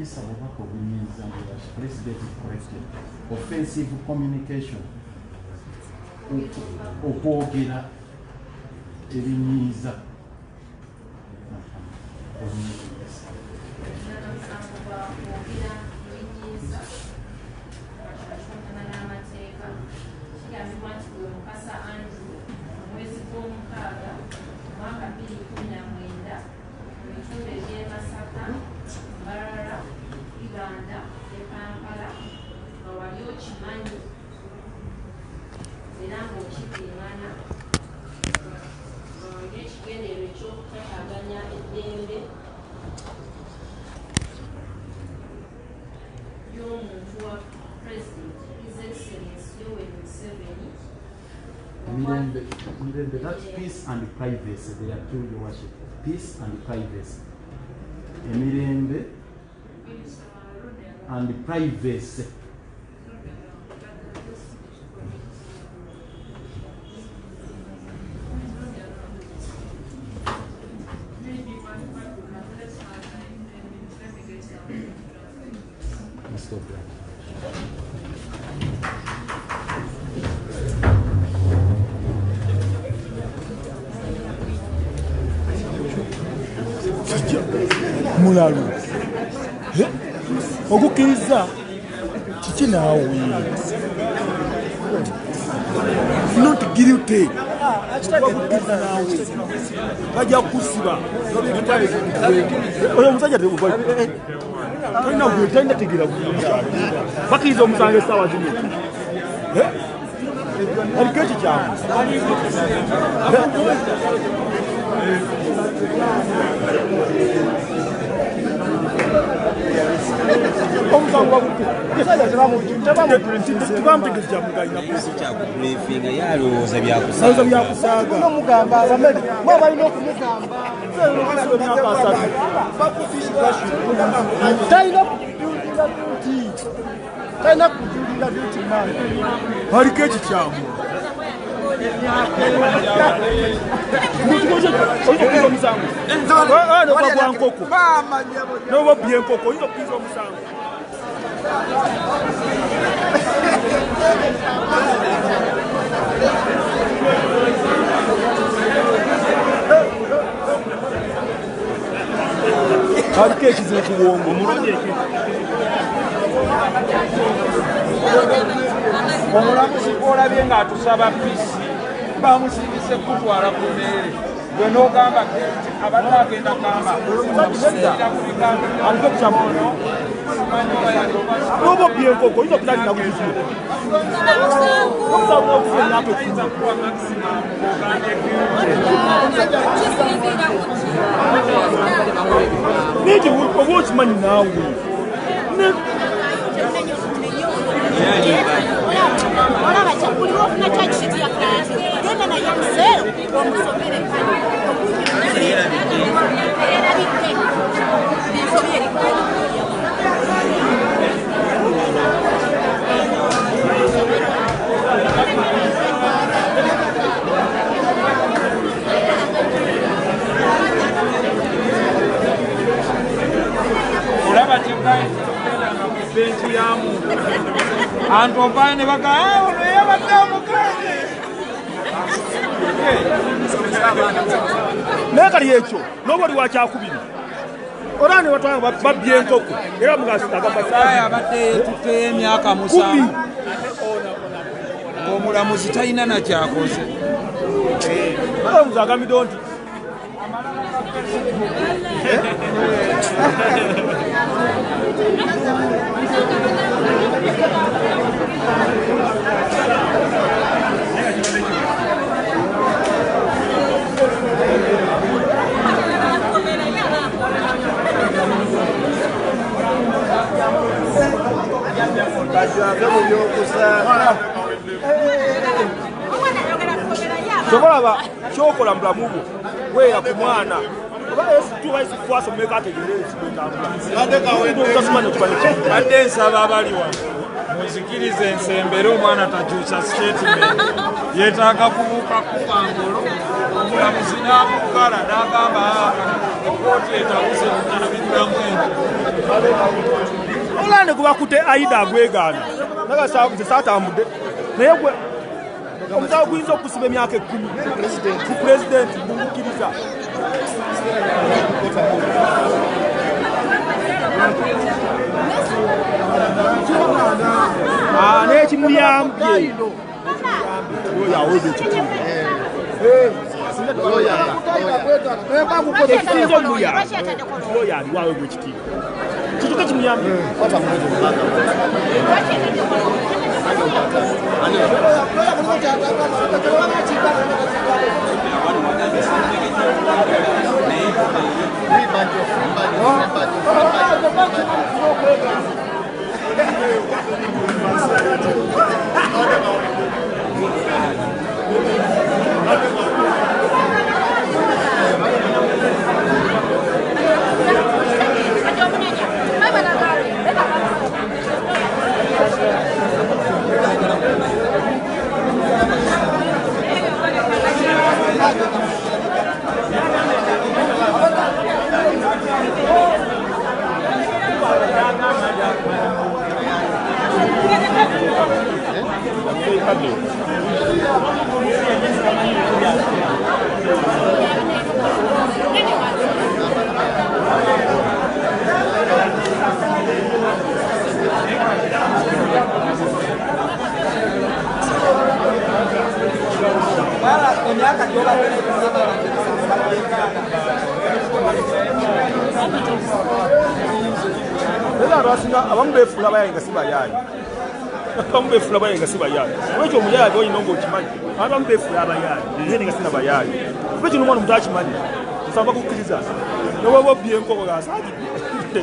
Officer obubaka obuyinza President corrected offensive communication okwogera ebinyiiza Mirembe, that's peace and privacy. They are two, your worship. Peace and privacy. Mirembe and privacy. Let's go, brother. Mulalu okukiriza kiki naawe not guilty okukiriza naawe bajja kusiba oyo omusajja talina tegeera bakiriza omusango essaawa zino aliko eki kyamu aliko eki kyamu no bien coco, you piece of sound. How the cake is like warm. Omulamuzi bien atusaba pisi bamusindise kutwala ku mmere gwe n'ogamba abadde agenda kamba aliko kusamono nobo bien koko ino kutali na kuzizo okusamono okuzizo nape kuyinza kuwa maximum oganje niki oba okimanyi naawe olaba kyakuliwo ofuna kyakisiti yakulati genda naye musero omusomere erabidde ensobi erikali olaba kyekayi benki yamu antu opaye ne baka ono yabadde omukazi naye kali ekyo n'oba oli wakyakubiri olaba ne batwala babbye enkoko era mugasitagabasaayi abadde yeetutteyo emyaka 7 ng'omulamuzi talina nakyakoze olamuzi agambidde nti kyokolaba kyokola mulamu bwo weera ku mwana badde nsaba abali wano muzikirize ensembere omwana takyusa statement yeetaaga kubuuka ku kangolo omulamuzi n'amugala n'agamba ekooti etabuze abiddamu olane kubakute aida agwegaana nagasatambudde naye gwe omusawo guyinza okusiba emyaka 10 ku pulezidenti gumukkiriza n'ekimuyambye oyo aweza ekitiibwa ekisinza omuyamba oyo aliwawe gwe ekitiibwa kituke kimuyambye abamu beefuula bayayenga si bayaayi abamu beefuula bayayenga si bayaayi olwekyo omuyaayi olina ngaokimanyi abamu beefuula abayaayi naye nga sina bayaayi kuba kino omwana omuntu akimanyi osaba kukkiriza newaba obbye enkoko gasaagidde